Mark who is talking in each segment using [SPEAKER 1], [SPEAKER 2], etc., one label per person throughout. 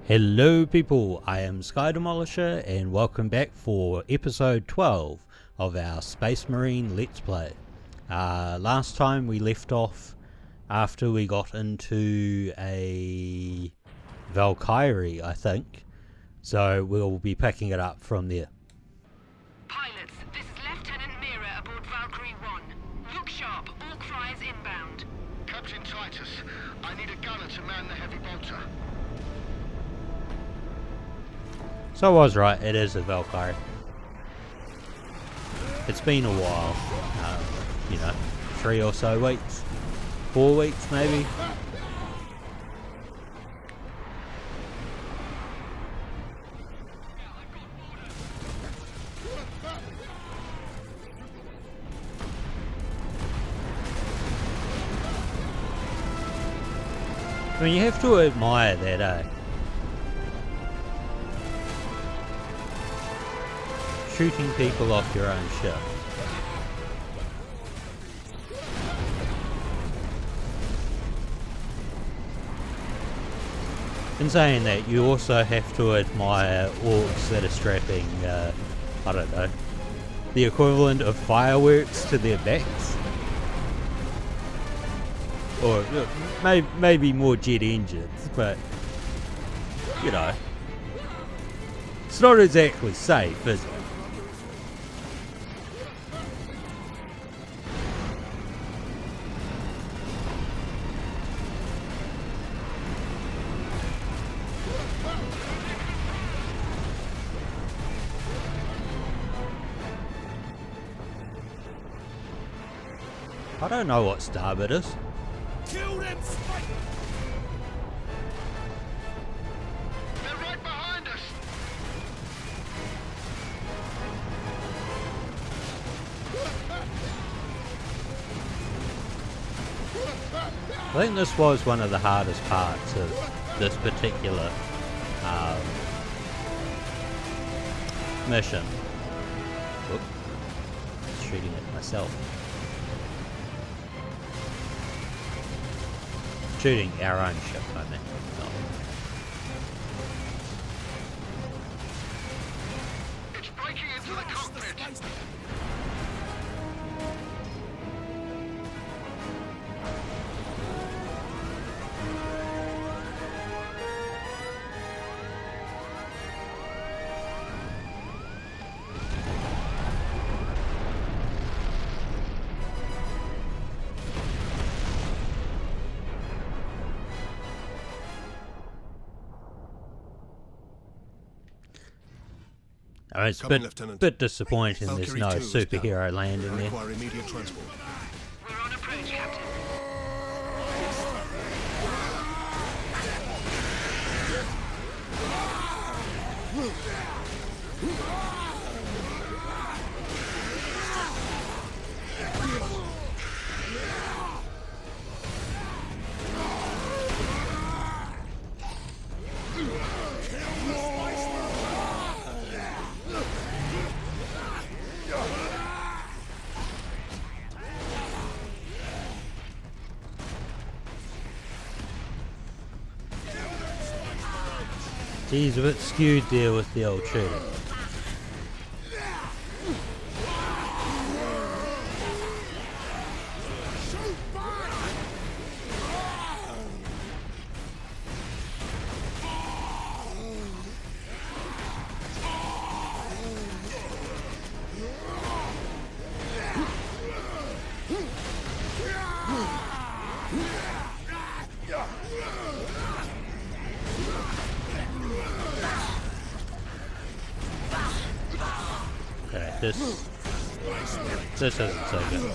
[SPEAKER 1] Hello people, I am Sky Demolisher and welcome back for episode 12 of our Space Marine Let's Play. Last time we left off after we got into a Valkyrie, I think, so we'll be picking it up from there.
[SPEAKER 2] Pilots, this is Lieutenant Mira aboard Valkyrie 1. Look sharp, all flyers inbound.
[SPEAKER 3] Captain Titus, I need a gunner to man the heavy bolter.
[SPEAKER 1] So I was right, it is a Valkyrie. It's been a while, 3 or so weeks, 4 weeks maybe. I mean, you have to admire that, shooting people off your own ship. In saying that, you also have to admire orcs that are strapping, I don't know, the equivalent of fireworks to their backs. Or maybe more jet engines, but, it's not exactly safe, is it? I don't know what starboard is.
[SPEAKER 3] Kill them! They're right behind us!
[SPEAKER 1] I think this was one of the hardest parts of this particular mission. Whoop. Shooting at myself. Shooting our own ship, I mean.
[SPEAKER 3] It's breaking into the cockpit!
[SPEAKER 1] I mean, it's a bit disappointing there's no superhero landing there.
[SPEAKER 3] Require immediate transport.
[SPEAKER 2] We're on approach, Captain.
[SPEAKER 1] Geez, a bit skewed there with the old shooting. Okay, this isn't so good.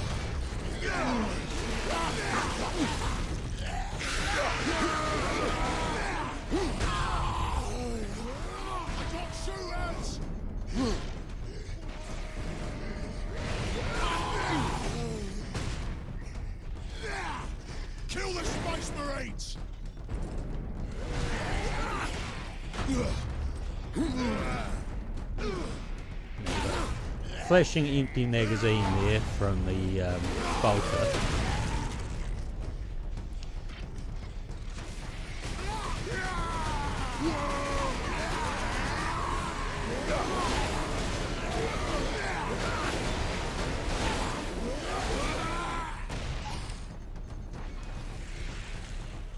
[SPEAKER 3] Kill the Space Marines!
[SPEAKER 1] Flashing empty magazine there from the bolter.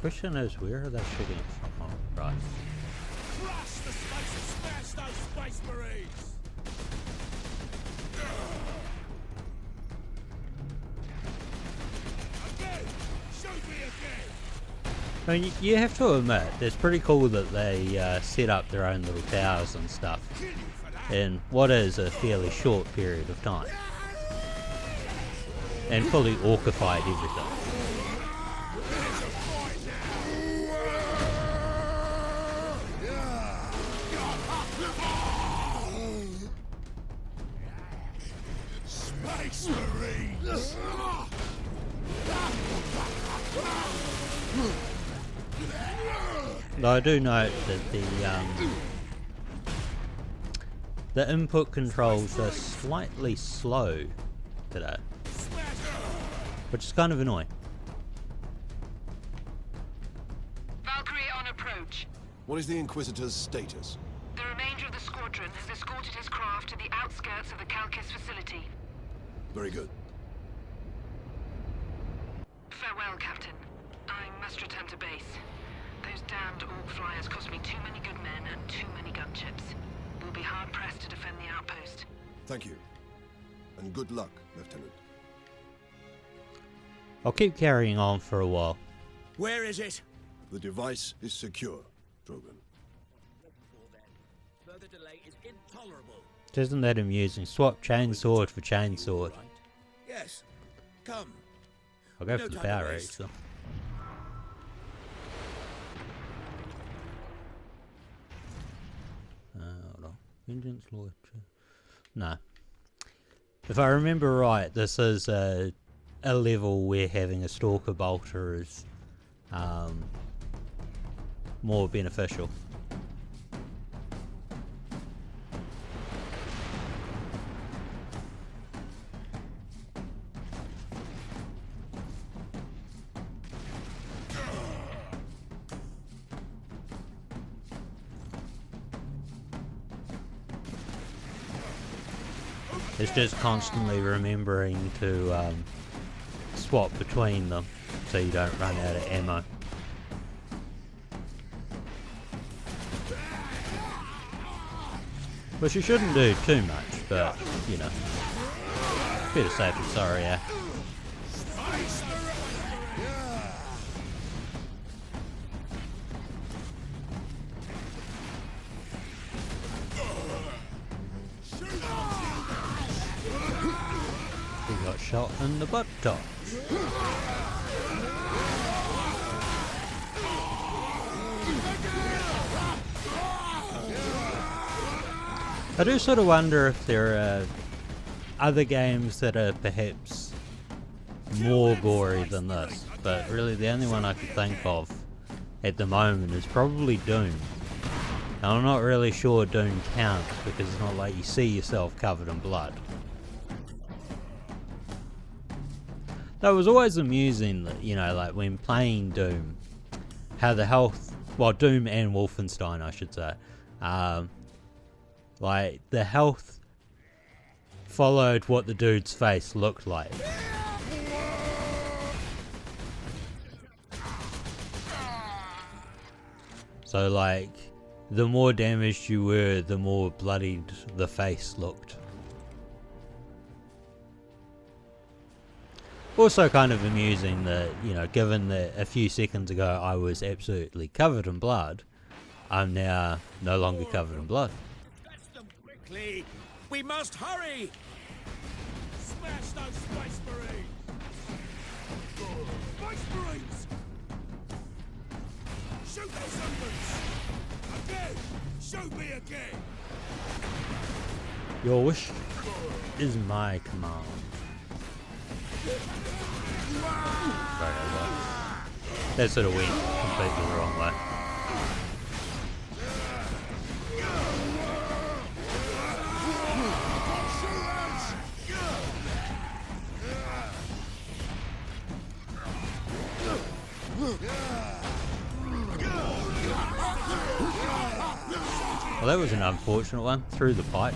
[SPEAKER 1] Question is, where are they shooting from? Oh, right.
[SPEAKER 4] Crush the space and smash those space marines! Again! Shoot me again!
[SPEAKER 1] I mean, you have to admit, it's pretty cool that they set up their own little towers and stuff in what is a fairly short period of time. And fully orcified everything.
[SPEAKER 4] Space marines!
[SPEAKER 1] Though I do note that the input controls are slightly slow today, which is kind of annoying.
[SPEAKER 2] Valkyrie on approach.
[SPEAKER 5] What is the Inquisitor's status?
[SPEAKER 2] The remainder of the squadron has escorted his craft to the outskirts of the Calcis facility.
[SPEAKER 5] Very good.
[SPEAKER 2] Farewell, Captain. I must return to base. Those damned Orc flyers cost me too many good men and too many gunships. We'll be hard-pressed to defend the outpost.
[SPEAKER 5] Thank you. And good luck, Lieutenant.
[SPEAKER 1] I'll keep carrying on for a while.
[SPEAKER 4] Where is it?
[SPEAKER 5] The device is secure, Drogon.
[SPEAKER 4] Further delay is intolerable.
[SPEAKER 1] Isn't that amusing? Swap chainsword for chainsword.
[SPEAKER 4] Yes. Come.
[SPEAKER 1] I'll go
[SPEAKER 4] No
[SPEAKER 1] for the
[SPEAKER 4] time to
[SPEAKER 1] power
[SPEAKER 4] waste.
[SPEAKER 1] axe though. Hold on. Vengeance Lord. No. If I remember right, this is a level where having a Stalker Bolter is more beneficial. It's just constantly remembering to swap between them so you don't run out of ammo. Which you shouldn't do too much, but, you know, better safe than sorry, yeah. He got shot in the buttock. I do sort of wonder if there are other games that are perhaps more gory than this, but really the only one I could think of at the moment is probably Doom. Now, I'm not really sure Doom counts because it's not like you see yourself covered in blood. Though it was always amusing that, you know, like when playing Doom, how the health, well, Doom and Wolfenstein I should say, like the health followed what the dude's face looked like. So like, the more damaged you were, the more bloodied the face looked. Also kind of amusing that, you know, given that a few seconds ago I was absolutely covered in blood, I'm now no longer covered in blood.
[SPEAKER 4] Catch them quickly. We must hurry. Smash those space marines. Space marines. Shoot those Humans. Again. Shoot me again.
[SPEAKER 1] Your wish is my command. Sorry, that sort of went completely the wrong way. Well, that was an unfortunate one, through the pipe.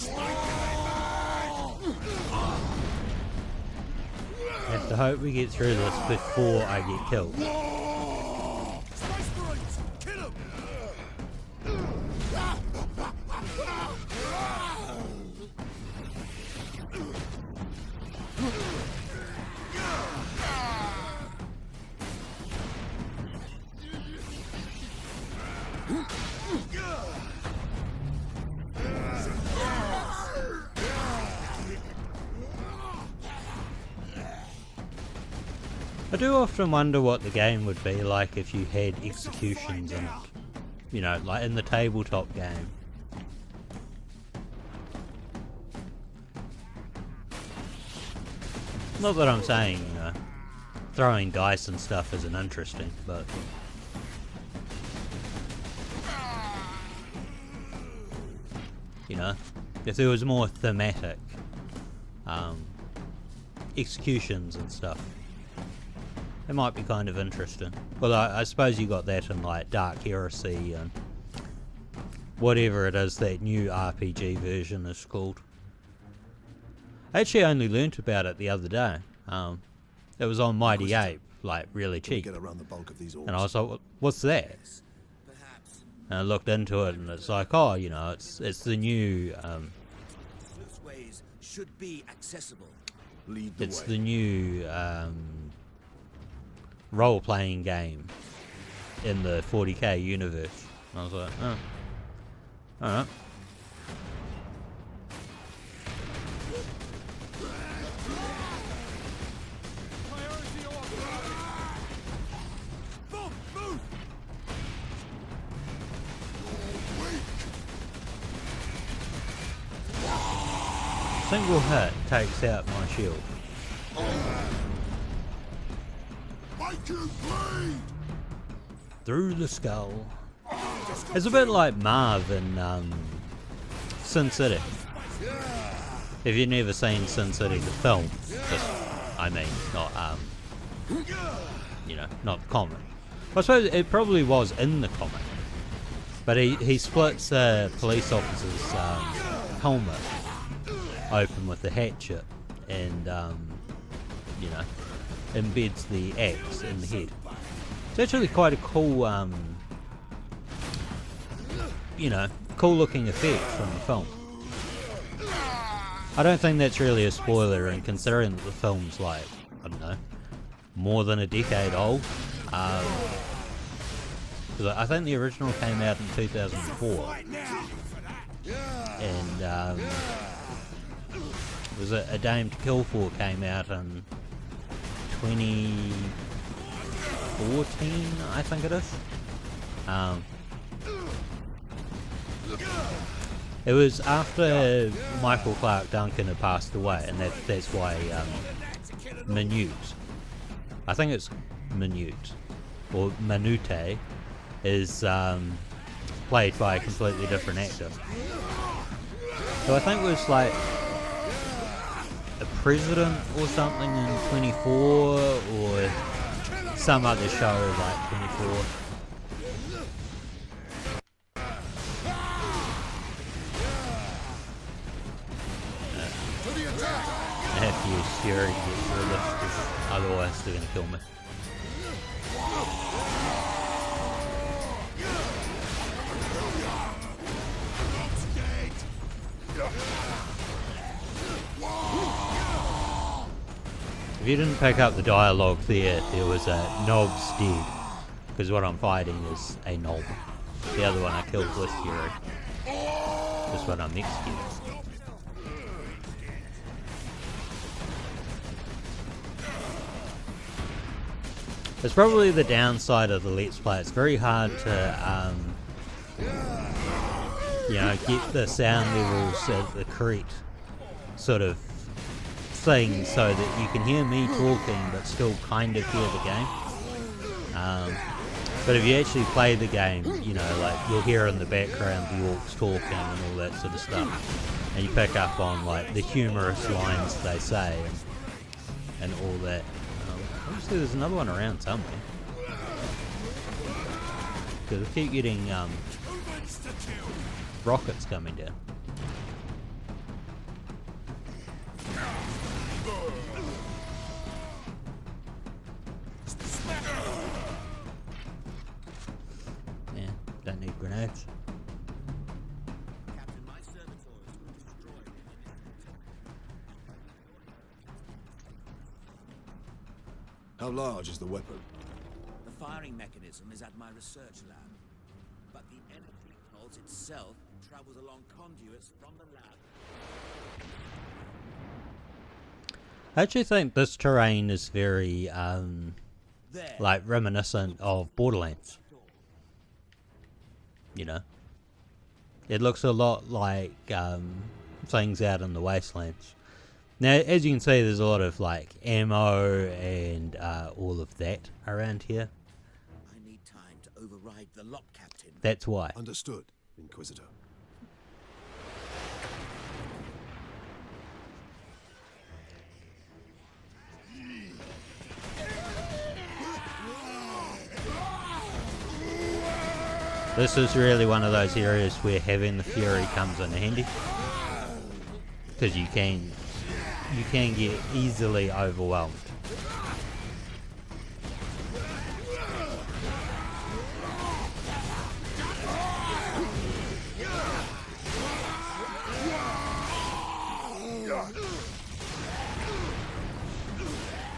[SPEAKER 1] I have to hope we get through this before I get killed.
[SPEAKER 4] Space Marines! Kill 'em!
[SPEAKER 1] I do often wonder what the game would be like if you had executions in it. You know, like in the tabletop game. Not that I'm saying, you know, throwing dice and stuff isn't interesting, but... You know, if there was more thematic executions and stuff, it might be kind of interesting. Well, I suppose you got that in like Dark Heresy and whatever it is that new RPG version is called. I actually only learnt about it the other day. It was on Mighty Ape, like really cheap.
[SPEAKER 5] Get around the bulk of these
[SPEAKER 1] And I was like, what's that? And I looked into it and it's like, oh, you know, it's the new
[SPEAKER 4] Ways should be accessible.
[SPEAKER 5] Lead the
[SPEAKER 1] it's
[SPEAKER 5] way.
[SPEAKER 1] the new role-playing game in the 40k universe. And I was like, oh, alright.
[SPEAKER 4] Boom! Move!
[SPEAKER 1] Single hit takes out my shield. Through the skull. It's a bit like Marv in Sin City. If you've never seen Sin City the film, I mean, not you know, not the comic. I suppose it probably was in the comic, but he splits a police officer's helmet open with the hatchet and you know, embeds the axe in the head. It's actually quite a cool you know, cool looking effect from the film. I don't think that's really a spoiler, and considering that the film's like, I don't know, more than a decade old. Because I think the original came out in 2004. And was it A Dame to Kill For came out in 2014, I think it is. It was after Michael Clark Duncan had passed away, and that's why Minute, I think it's Minute, or Minute, is played by a completely different actor. So I think it was like a president or something in 24, or some other show like 24. I have to use Fury to get through this, because otherwise they're going to kill me. If you didn't pick up the dialogue there was a Nob's dead, because what I'm fighting is a Nob. The other one I killed with Fury. This one I'm executing. It's probably the downside of the Let's Play. It's very hard to, you know, get the sound levels at the correct sort of thing so that you can hear me talking but still kind of hear the game. But if you actually play the game, you know, like you'll hear in the background the orcs talking and all that sort of stuff. And you pick up on like the humorous lines they say and all that. Obviously there's another one around somewhere. Because I keep getting rockets coming down.
[SPEAKER 5] How large is the weapon?
[SPEAKER 4] The firing mechanism is at my research lab, but the energy pulse itself travels along conduits from the lab.
[SPEAKER 1] I actually think this terrain is very,
[SPEAKER 4] There.
[SPEAKER 1] like, reminiscent of Borderlands. You know? It looks a lot like, things out in the Wastelands. Now, as you can see, there's a lot of, like, ammo and, all of that around here.
[SPEAKER 4] I need time to override the lock, Captain.
[SPEAKER 1] That's why.
[SPEAKER 5] Understood, Inquisitor.
[SPEAKER 1] This is really one of those areas where having the Fury comes in handy. Because you can get easily overwhelmed.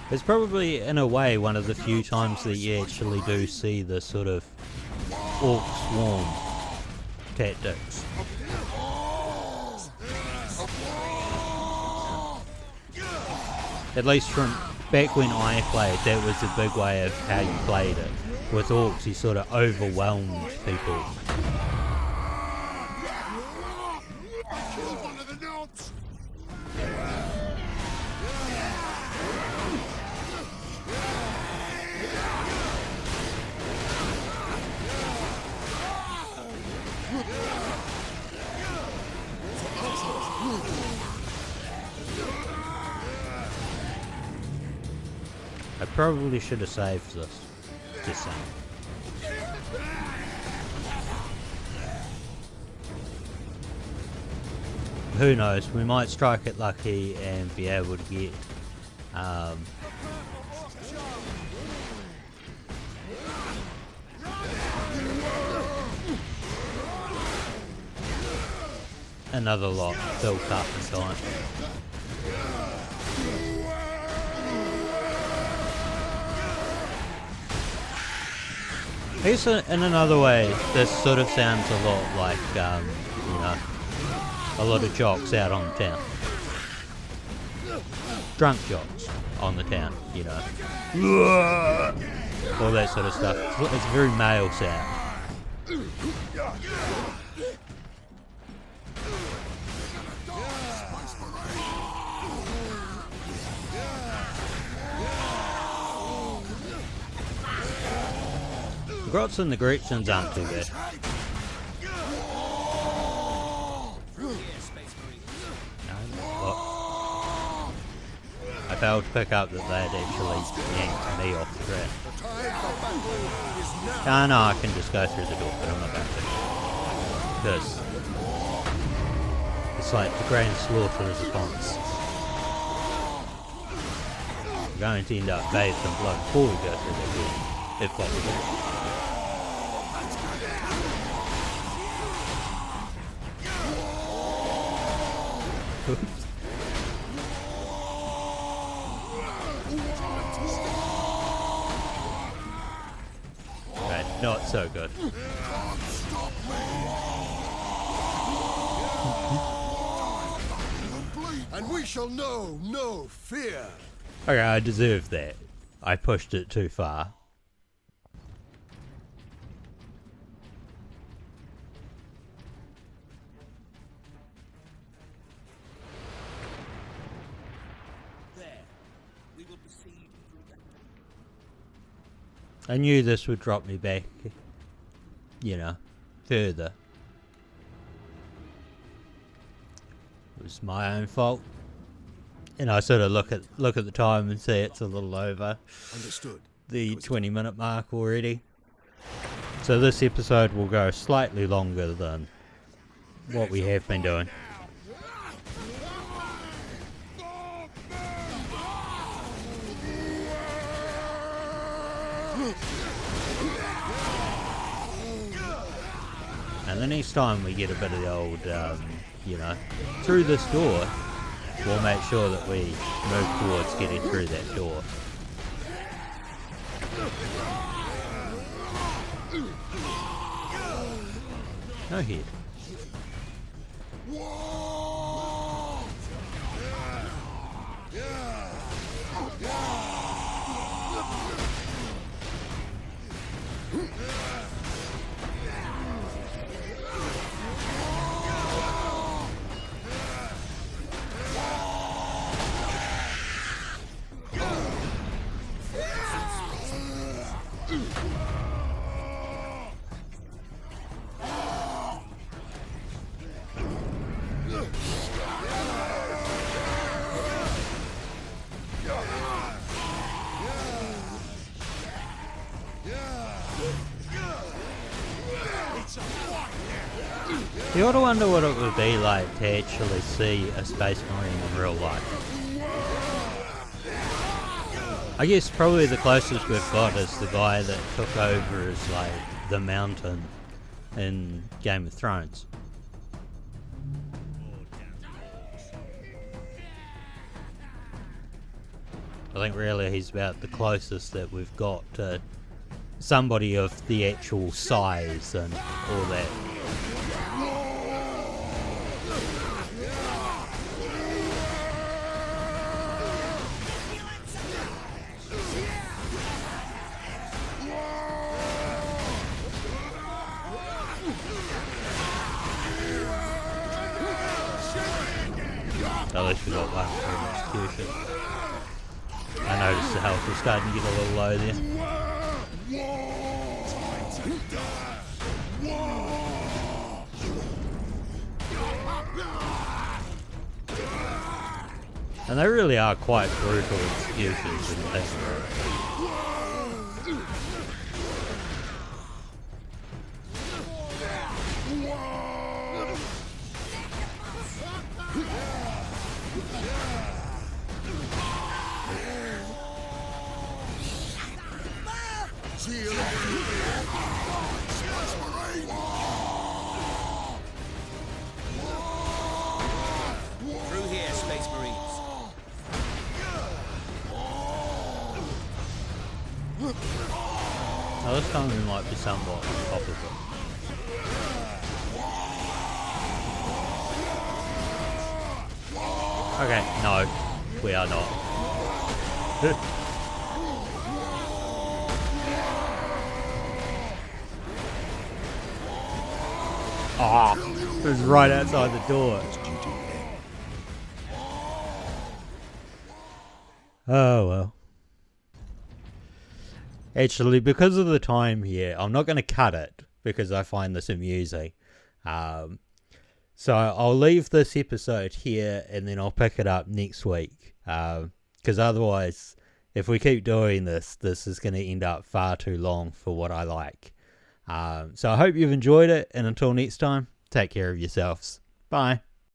[SPEAKER 1] It's probably, in a way, one of the few times that you actually do see the sort of orc swarm tactics. At least from back when I played, that was a big way of how you played it. With orcs, you sort of overwhelmed people. I probably should have saved this. Just saying. Who knows? We might strike it lucky and be able to get another lot built up in time. I guess in another way, this sort of sounds a lot like, you know, a lot of jocks out on the town. Drunk jocks on the town, you know. All that sort of stuff. It's a very male sound. The Grots and the Gretchens aren't too bad. I failed to pick up that they had actually yanked me off the ground. No, I can just go through the door, but I'm not going to. Because it's like the grand slaughter is upon us. We're going to end up bathed in blood before we go through that door, if possible. Right, not so good.
[SPEAKER 5] And we shall know no fear.
[SPEAKER 1] Okay, I deserve that. I pushed it too far. I knew this would drop me back, you know, further. It was my own fault. And I sort of look at the time and see it's a little over
[SPEAKER 5] Understood.
[SPEAKER 1] the 20-minute mark already. So this episode will go slightly longer than what we have been doing. And the next time we get a bit of the old, you know, through this door, we'll make sure that we move towards getting through that door. No hit. You ought to wonder what it would be like to actually see a Space Marine in real life. I guess probably the closest we've got is the guy that took over as like the Mountain in Game of Thrones. I think really he's about the closest that we've got to somebody of the actual size and all that. At least we got one for an execution. I noticed the health was starting to get a little low there. And they really are quite brutal executions in this.
[SPEAKER 4] Through here, Space Marines.
[SPEAKER 1] Now this time we might be somewhat on top of it. Okay, no, we are not. Ah, it was right outside the door. Oh well. Actually, because of the time here, I'm not going to cut it because I find this amusing. So I'll leave this episode here and then I'll pick it up next week. Because otherwise, if we keep doing this, this is going to end up far too long for what I like. So I hope you've enjoyed it, and until next time, take care of yourselves. Bye.